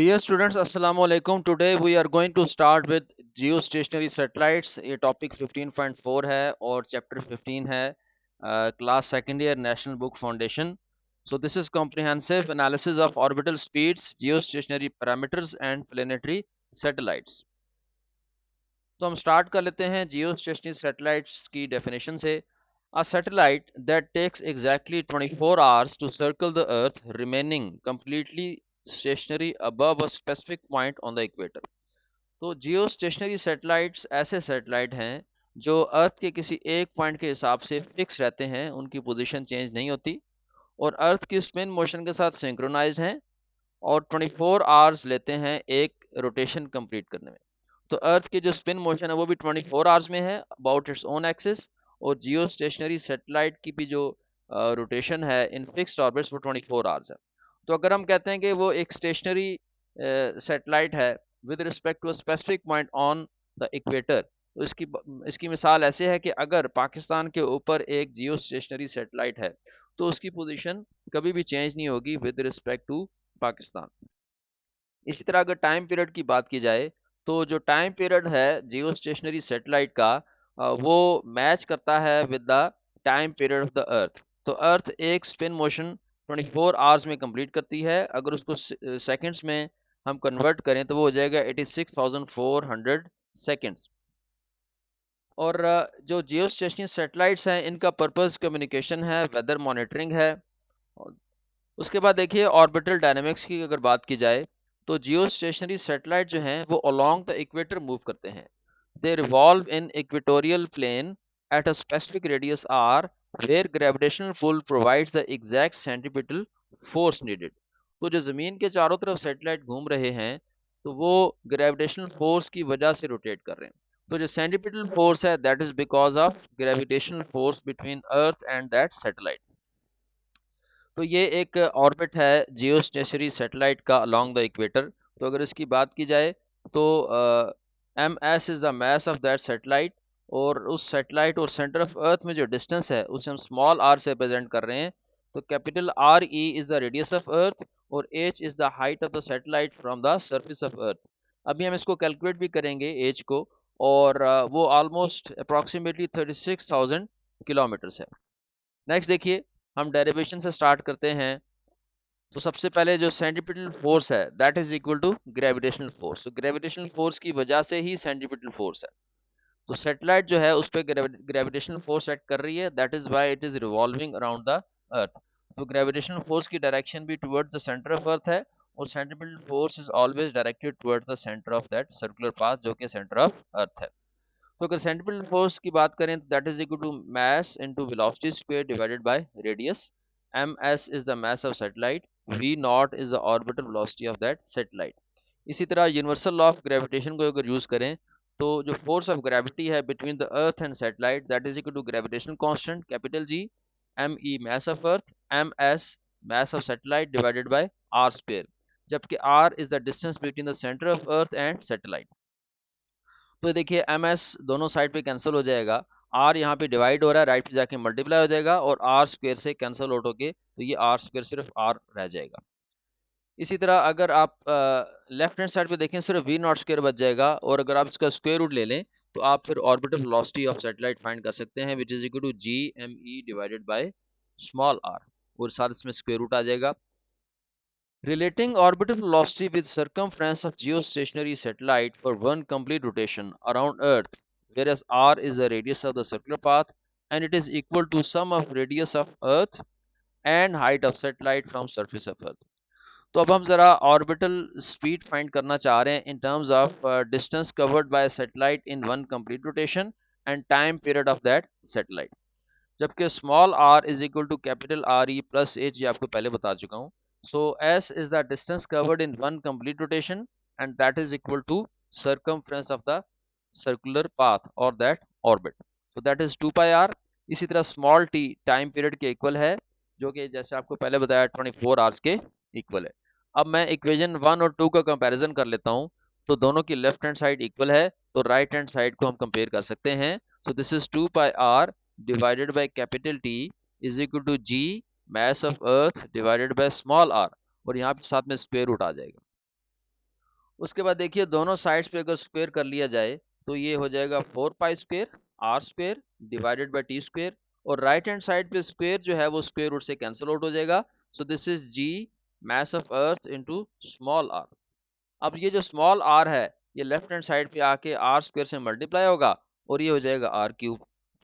Dear students, Assalamu alaikum. Today we are going to start with geostationary satellites. ये topic 15.4 है और chapter 15 है class second year national book foundation. So this is comprehensive analysis of orbital speeds, geostationary parameters and planetary satellites. तो हम start कर लेते हैं geostationary satellites की डेफिनेशन से. A satellite that takes exactly 24 hours to circle the earth, remaining completely stationary above a specific point on the equator. तो जियो stationery satellites ऐसे satellite हैं जो अर्थ के किसी एक पॉइंट के हिसाब से फिक्स रहते हैं, उनकी पोजीशन चेंज नहीं होती और अर्थ की स्पिन मोशन के साथ सिंक्रोनाइज्ड हैं और 24 आवर्स लेते हैं एक रोटेशन कंप्लीट करने में. तो अर्थ की जो स्पिन मोशन है वो भी 24 आवर्स में है अबाउट इट्स ओन एक्सिस, और जियो स्टेशनरी सैटेलाइट की भी जो रोटेशन है इन फिक्स्ड ऑर्बिट्स वो 24 आवर्स है. तो अगर हम कहते हैं कि वो एक स्टेशनरी सैटेलाइट है with respect to a specific point on the equator, तो इसकी मिसाल ऐसे है कि अगर पाकिस्तान के ऊपर एक जियो स्टेशनरी सैटेलाइट है तो उसकी पोजीशन कभी भी चेंज नहीं होगी विद रिस्पेक्ट टू पाकिस्तान. इसी तरह अगर टाइम पीरियड की बात की जाए तो जो टाइम पीरियड है जियो स्टेशनरी सैटेलाइट का वो मैच करता है with the time period of the earth. तो अर्थ एक स्पिन मोशन 24 आवर्स में कंप्लीट करती है. अगर उसको सेकंड्स में हम कन्वर्ट करें तो वो हो जाएगा 86,400 सेकंड्स. और जो जियो स्टेशनरी सैटेलाइट्स हैं इनका पर्पस कम्युनिकेशन है, वेदर मॉनिटरिंग है. और उसके बाद देखिए ऑर्बिटल डायनेमिक्स की अगर बात की जाए तो जियो स्टेशनरी सैटेलाइट जो हैं वो अलोंग द इक्वेटर मूव करते हैं. They revolve in equatorial plane at a specific radius R where gravitational pull provides the exact centripetal force needed. तो जो ज़मीन के चारों तरफ सैटेलाइट घूम रहे हैं तो वो ग्रेविटेशनल फोर्स की वजह से रोटेट कर रहे हैं. तो जो सेंट्रीपिटल फोर्स है that is because of gravitational force between earth and that satellite. तो ये एक ऑर्बिट है जियो स्टेशनरी सैटेलाइट का अलोंग द इक्वेटर. तो अगर इसकी बात की जाए तो M S is the mass of that satellite, और उस सैटेलाइट और सेंटर ऑफ अर्थ में जो डिस्टेंस है उसे हम स्मॉल आर से रिप्रेजेंट कर रहे हैं. तो capital R E is the radius of earth और H is the height of the satellite from the surface of earth. अभी हम इसको कैलकुलेट भी करेंगे एच को, और वो ऑलमोस्ट अप्रॉक्सीमेटली 36,000 किलोमीटर्स है. नेक्स्ट देखिए हम डेरिवेशन से स्टार्ट करते हैं. तो सबसे पहले जो सेंट्रीपिटल फोर्स है that is equal to gravitational force. तो ग्रेविटेशनल फोर्स की वजह से ही सेंट्रीपिटल फोर्स है. तो सैटेलाइट जो है उस पर ग्रेविटेशनल फोर्स एक्ट कर रही है, that is why it is revolving around the earth. तो ग्रेविटेशनल फोर्स की डायरेक्शन भी टुवर्ड्स द सेंटर ऑफ अर्थ है, और centripetal force is always directed towards the centre of that circular path जो कि सेंटर ऑफ अर्थ है. तो अगर सेंट्रीपिटल फोर्स की बात करें तो that is equal to mass into velocity square divided by radius. M S is the mass of satellite, V naught is the orbital velocity of that satellite. इसी तरह universal law of gravitation को अगर use करें तो जो force of gravity है between the earth and satellite that is equal to gravitational constant capital G, M E mass of earth, M S mass of satellite divided by R square, जबकि R is the distance between the centre of earth and satellite. तो देखिए M S दोनों side पे cancel हो जाएगा, are यहाँ पे divide हो रहा है, राइट पे जाके मल्टीप्लाई हो जाएगा और आर स्क्वेयर से कैंसिल आउट होके तो ये आर स्क्वेयर सिर्फ आर रह जाएगा. इसी तरह अगर आप लेफ्ट हैंड साइड पे देखें सिर्फ वी नॉट स्क्वेयर बच जाएगा, और अगर आप इसका स्क्वेयर रूट ले लें तो आप फिर orbital velocity of satellite find कर सकते हैं which is equal to G M E divided by small R, और साथ इसमें स्क्वेयर रूट आ जाएगा. Relating orbital velocity with circumference of geostationary satellite for one complete rotation around Earth, whereas r is the radius of the circular path and it is equal to sum of radius of Earth and height of satellite from surface of Earth. तो अब हम जरा orbital speed find करना चाह रहे हैं in terms of distance covered by satellite in one complete rotation and time period of that satellite. जबकि small R is equal to capital R E plus H, ये आपको पहले बता चुका हूँ. So s is the distance covered in one complete rotation and that is equal to circumference of the circular path or that orbit. So that is 2 pi r. इसी तरह small t time period के equal है जो कि जैसे आपको पहले बताया 24 आवर्स के इक्वल है. अब मैं इक्वेशन 1 और 2 का कंपैरिजन कर लेता हूँ. तो दोनों की लेफ्ट हैंड साइड इक्वल है तो राइट हैंड साइड को हम कंपेयर कर सकते हैं. So this is 2 pi r divided by capital T is equal to g mass of earth divided by small r, और यहाँ पे साथ में स्क्वायर रूट आ जाएगा. उसके बाद देखिए दोनों साइड्स पे अगर स्क्वायर कर लिया जाए तो ये हो जाएगा 4 pi square R square divided by T square, और राइट हैंड साइड पे स्क्वायर जो है वो स्क्वायर रूट से कैंसिल आउट हो जाएगा। So this is G mass of earth into small R. अब ये जो स्मॉल आर है ये लेफ्ट हैंड साइड पे आके आर स्क्वायर से मल्टीप्लाई होगा और ये हो जाएगा आर क्यूब।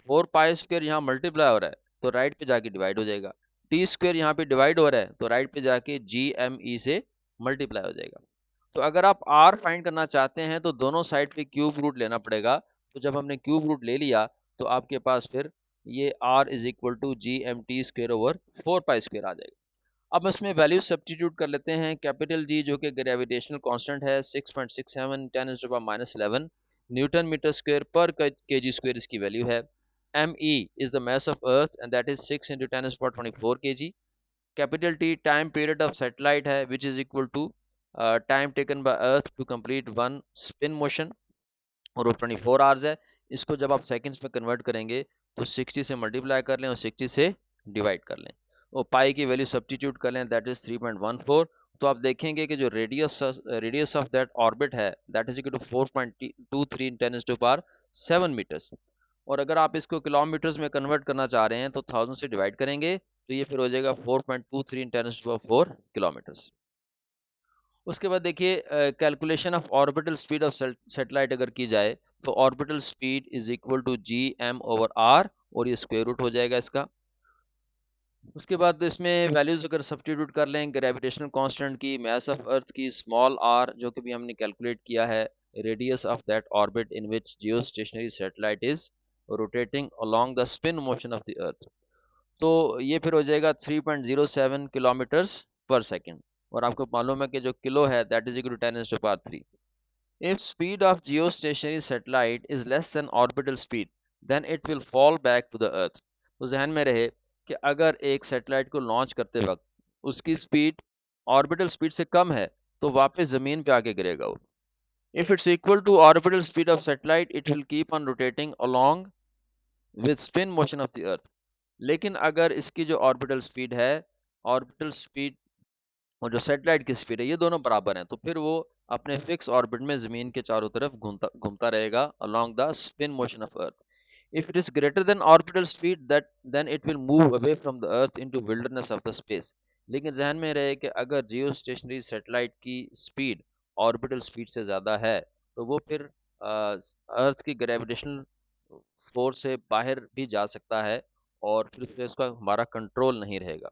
4 पाई स्क्वायर यहाँ मल्टीप्लाई हो रहा है तो राइट पे जाके डिवाइड हो जाएगा, टी स्क्वायर यहाँ पे डिवाइड हो रहा है तो राइट पे जाके जी एम ई से मल्टीप्लाई हो जाएगा। तो अगर आप r फाइंड करना चाहते हैं तो दोनों साइड पे क्यूब रूट लेना पड़ेगा। तो जब हमने क्यूब रूट ले लिया तो आपके पास फिर ये r is equal to G M T square over 4 pi square आ जाएगा। अब इसमें वैल्यू सब्स्टिट्यूट कर लेते हैं। कैपिटल जी जो कि ग्रेविटेशनल कांस्टेंट है 6.67 10⁻11 Newton metre square per KG जी स्क्वायर इसकी वैल्यू है। M E is the mass of earth and that is 6 into 10⁻24 KG जी। Capital T time period of satellite है which is equal to time taken by earth to complete one spin motion, और वो 24 hours है। इसको जब आप seconds में convert करेंगे तो 60 से मल्टीप्लाई कर लें और 60 से डिवाइड कर लें और पाई की वैल्यू सब्स्टिट्यूट कर लें दैट इज 3.14। तो आप देखेंगे कि जो रेडियस ऑफ दैट ऑर्बिट है that is equal to 4.23 10⁻⁷ 7 metres. और अगर आप इसको किलोमीटर्स में कन्वर्ट करना चाह रहे हैं तो 1000 से डिवाइड करेंगे तो ये फिर हो जाएगा 4.23 10⁻⁴ किलोमीटर्स। उसके बाद देखिए calculation of orbital speed of satellite अगर की जाए तो orbital speed is equal to G M over R और ये स्क्वायर रूट हो जाएगा इसका। उसके बाद इसमें वैल्यूज अगर सब्स्टिट्यूट कर लें ग्रेविटेशनल कांस्टेंट की, मास ऑफ अर्थ की, स्मॉल आर जो कि भी हमने कैलकुलेट किया है, radius of that orbit in which Jio stationery satellite is rotating along the spin motion of the earth, तो ये फिर हो जाएगा 3.07 किलोमीटर्स पर सेकेंड। और आपको मालूम है कि जो किलो है that is equal to 10⁻³ If speed of geostationary satellite is less than orbital speed, then it will fall back to the earth। तो जहन में रहे कि अगर एक सैटेलाइट को लॉन्च करते वक्त उसकी स्पीड ऑर्बिटल स्पीड से कम है तो वापस जमीन पे आके गिरेगा वो। If it's equal to orbital speed of satellite, it will keep on rotating along with spin motion of the earth। लेकिन अगर इसकी जो ऑर्बिटल स्पीड है, ऑर्बिटल स्पीड और जो सैटेलाइट की स्पीड है ये दोनों बराबर हैं तो फिर वो अपने फिक्स ऑर्बिट में जमीन के चारों तरफ घूमता घूमता रहेगा along the spin motion of earth. If it is greater than orbital speed that then it will move away from the earth into wilderness of the space. लेकिन जहन में रहे कि अगर जियो स्टेशनरी सैटेलाइट की स्पीड ऑर्बिटल स्पीड से ज़्यादा है तो वो फिर अर्थ की ग्रेविटेशनल फोर्स से बाहर भी जा सकता है और फिर उसका हमारा कंट्रोल नहीं रहेगा।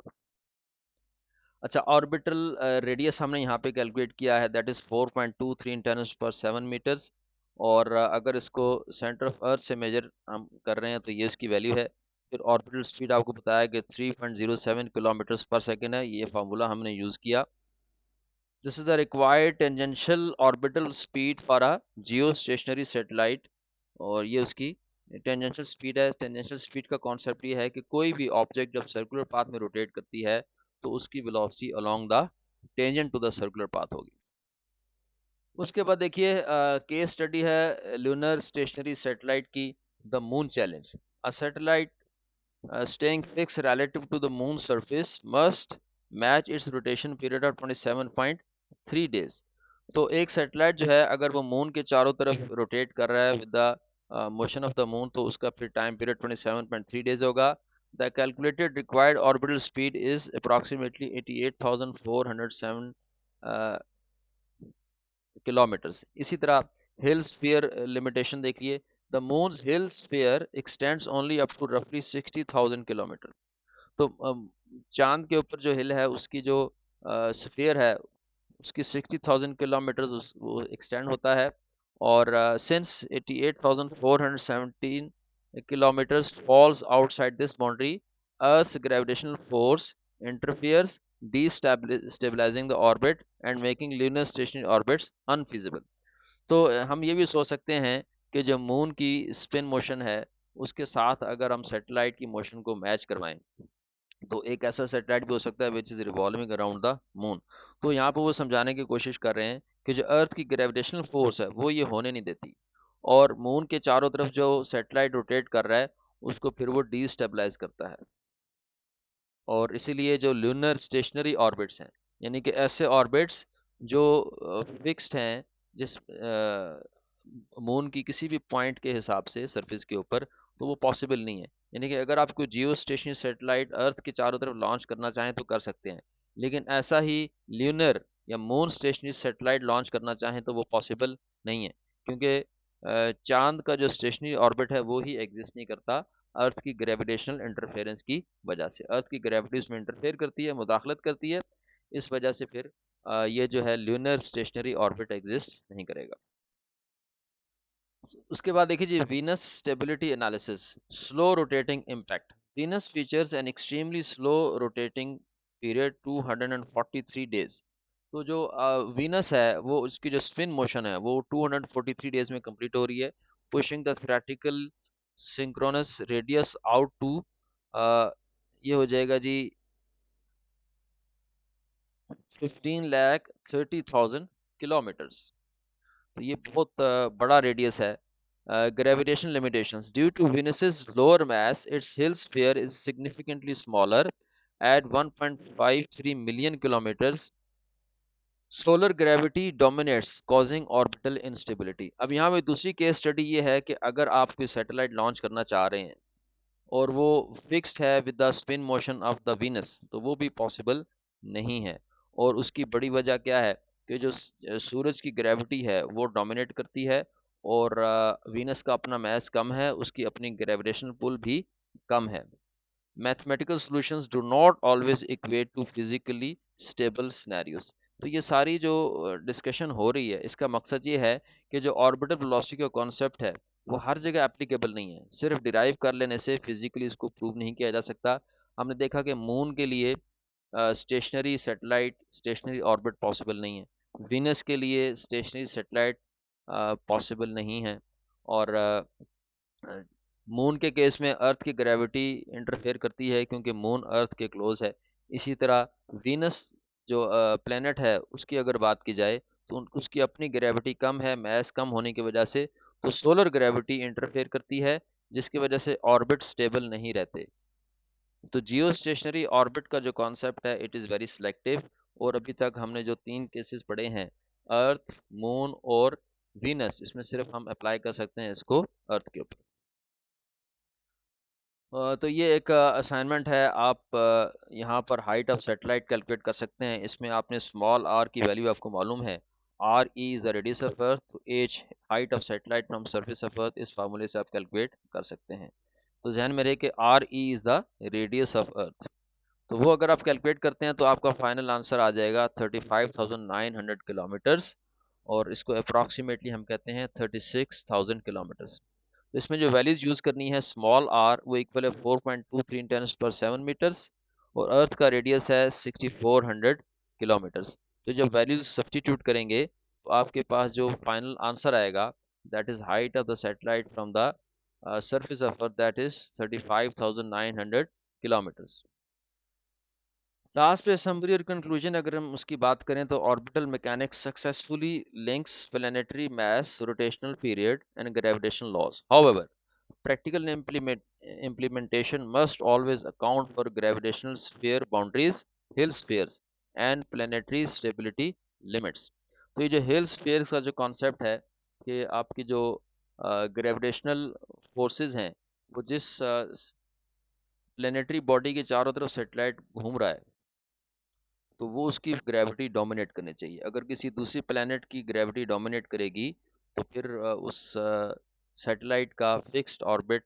अच्छा, ऑर्बिटल रेडियस हमने यहाँ पे कैलकुलेट किया है दैट इज 4.23 10⁻⁷ मीटर्स, और अगर इसको सेंटर ऑफ अर्थ से मेजर हम कर रहे हैं तो ये उसकी वैल्यू है। फिर ऑर्बिटल स्पीड आपको बताया कि 3.07 किलोमीटर्स पर सेकेंड है, ये फार्मूला हमने यूज़ किया। This is the required tangential orbital speed for a Jio stationery satellite, और ये उसकी टेंजेंशियल स्पीड है। टेंजेंशियल स्पीड का कॉन्सेप्ट ये है कि कोई भी ऑब्जेक्ट जब सर्कुलर पाथ में रोटेट करती है तो उसकी velocity along the tangent to the circular path होगी। उसके बाद देखिए केस स्टडी है लूनर स्टेशनरी सैटेलाइट की, the moon challenge. A satellite staying fixed relative to the moon surface must match its rotation period of 27.3 days। तो एक satellite जो है अगर वो मून के चारों तरफ रोटेट कर रहा है with the motion of the moon तो उसका फिर टाइम पीरियड 27.3 डेज होगा। The calculated required orbital speed is approximately 88,407 kilometres. इसी तरह हिल स्फीयर लिमिटेशन देखिए, the moon's Hill sphere extends only up to रफली 60,000 किलोमीटर। तो चांद के ऊपर जो हिल है उसकी जो स्फीयर है उसकी 60,000 किलोमीटर वो एक्सटेंड होता है, और since 88,417 kilometers falls outside this boundary, Earth's gravitational force interferes, destabilizing the orbit and making lunar stationary orbits unfeasible। तो हम ये भी सोच सकते हैं कि जो मून की स्पिन मोशन है उसके साथ अगर हम सैटेलाइट की मोशन को मैच करवाएं तो एक ऐसा सैटेलाइट भी हो सकता है which is revolving around the moon. तो यहाँ पर वो समझाने की कोशिश कर रहे हैं कि जो अर्थ की ग्रेविटेशनल फोर्स है वो ये होने नहीं देती, और मून के चारों तरफ जो सैटेलाइट रोटेट कर रहा है उसको फिर वो डीस्टेबलाइज करता है। और इसीलिए जो लूनर स्टेशनरी ऑर्बिट्स हैं यानी कि ऐसे ऑर्बिट्स जो फिक्स्ड हैं जिस मून की किसी भी पॉइंट के हिसाब से सरफेस के ऊपर, तो वो पॉसिबल नहीं है। यानी कि अगर आप कोई जियो स्टेशनरी सेटेलाइट अर्थ के चारों तरफ लॉन्च करना चाहें तो कर सकते हैं, लेकिन ऐसा ही ल्यूनर या मून स्टेशनरी सेटेलाइट लॉन्च करना चाहें तो वो पॉसिबल नहीं है, क्योंकि चांद का जो स्टेशनरी ऑर्बिट है वो ही एग्जिस्ट नहीं करता अर्थ की ग्रेविटेशनल इंटरफेरेंस की वजह से। अर्थ की ग्रेविटी उसमें इंटरफेयर करती है, मुदाखलत करती है, इस वजह से फिर ये जो है ल्यूनर स्टेशनरी ऑर्बिट एग्जिस्ट नहीं करेगा। उसके बाद देखिए जी, Venus stability analysis, slow rotating impact. Venus features an extremely slow rotating period 243 days. तो जो वीनस है वो उसकी जो स्पिन मोशन है वो 243 डेज में कंप्लीट हो रही है, pushing the theoretical synchronous radius out to ये हो जाएगा जी 15,30,000 किलोमीटर्स। तो ये बहुत बड़ा रेडियस है। Gravitation limitations, due to Venus's lower mass, its Hill sphere is significantly smaller at 1.53 million kilometers. Solar gravity dominates causing orbital instability. अब यहाँ पे दूसरी केस स्टडी ये है कि अगर आप कोई सैटेलाइट लॉन्च करना चाह रहे हैं और वो फिक्स्ड है with the spin motion of the Venus, तो वो भी पॉसिबल नहीं है। और उसकी बड़ी वजह क्या है कि जो सूरज की ग्रेविटी है वो डोमिनेट करती है, और वीनस का अपना मैस कम है, उसकी अपनी ग्रेविटेशनल पुल भी कम है। Mathematical solutions do not always equate to physically stable scenarios. तो ये सारी जो डिस्कशन हो रही है इसका मकसद ये है कि जो ऑर्बिटल वेलोसिटी का कॉन्सेप्ट है वो हर जगह एप्लीकेबल नहीं है। सिर्फ डिराइव कर लेने से फिजिकली इसको प्रूव नहीं किया जा सकता। हमने देखा कि मून के लिए stationary satellite, stationary orbit possible नहीं है। वीनस के लिए स्टेशनरी सेटेलाइट पॉसिबल नहीं है। और मून के केस में अर्थ की ग्रेविटी इंटरफेयर करती है क्योंकि मून अर्थ के क्लोज है। इसी तरह वीनस जो प्लेनेट है उसकी अगर बात की जाए तो उसकी अपनी ग्रेविटी कम है, मैस कम होने की वजह से, तो सोलर ग्रेविटी इंटरफेयर करती है, जिसकी वजह से ऑर्बिट स्टेबल नहीं रहते। तो जियो स्टेशनरी ऑर्बिट का जो कॉन्सेप्ट है इट इज़ वेरी सिलेक्टिव। और अभी तक हमने जो 3 केसेस पढ़े हैं, अर्थ, मून और वीनस, इसमें सिर्फ हम अप्लाई कर सकते हैं इसको अर्थ के ऊपर। तो ये एक असाइनमेंट है। आप यहाँ पर हाइट ऑफ सेटेलाइट कैलकुलेट कर सकते हैं। इसमें आपने स्मॉल आर की वैल्यू आपको मालूम है, R E is the radius of earth, तो H height of satellite from surface of earth, इस फार्मूले से आप कैलकुलेट कर सकते हैं। तो जहन में रहे कि are E is the radius of earth. तो वो अगर आप कैलकुलेट करते हैं तो आपका फाइनल आंसर आ जाएगा 35,900 किलोमीटर्स, और इसको अप्रॉक्सीमेटली हम कहते हैं 36,000 किलोमीटर्स। तो इसमें जो वैल्यूज यूज करनी है, स्मॉल आर वो इक्वल है 4.23 टेंस पर 7 मीटर्स, और अर्थ का रेडियस है 6400 किलोमीटर्स। तो जब वैल्यूज सब्सटीट्यूट करेंगे तो आपके पास जो फाइनल आंसर आएगा, that is height of the satellite from the surface of earth, that is 35,900 kilometres. Last पे समरी और कंक्लूजन अगर हम उसकी बात करें तो orbital mechanics successfully links planetary mass, rotational period and gravitational laws. However, practical implementation must always account for gravitational sphere boundaries, Hill spheres, and planetary stability limits। तो ये जो हिल स्फीयर्स का जो कॉन्सेप्ट है कि आपकी जो ग्रेविटेशनल फोर्सेस हैं वो जिस प्लेनेटरी बॉडी के चारों तरफ सेटेलाइट घूम रहा है तो वो उसकी ग्रेविटी डोमिनेट करनी चाहिए। अगर किसी दूसरी प्लेनेट की ग्रेविटी डोमिनेट करेगी तो फिर उस सैटेलाइट का फिक्स्ड ऑर्बिट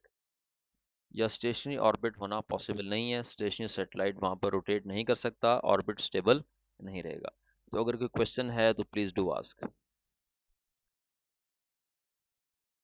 या स्टेशनरी ऑर्बिट होना पॉसिबल नहीं है। स्टेशनरी सैटेलाइट वहाँ पर रोटेट नहीं कर सकता, ऑर्बिट स्टेबल नहीं रहेगा। तो अगर कोई क्वेश्चन है तो प्लीज़ डू आस्क।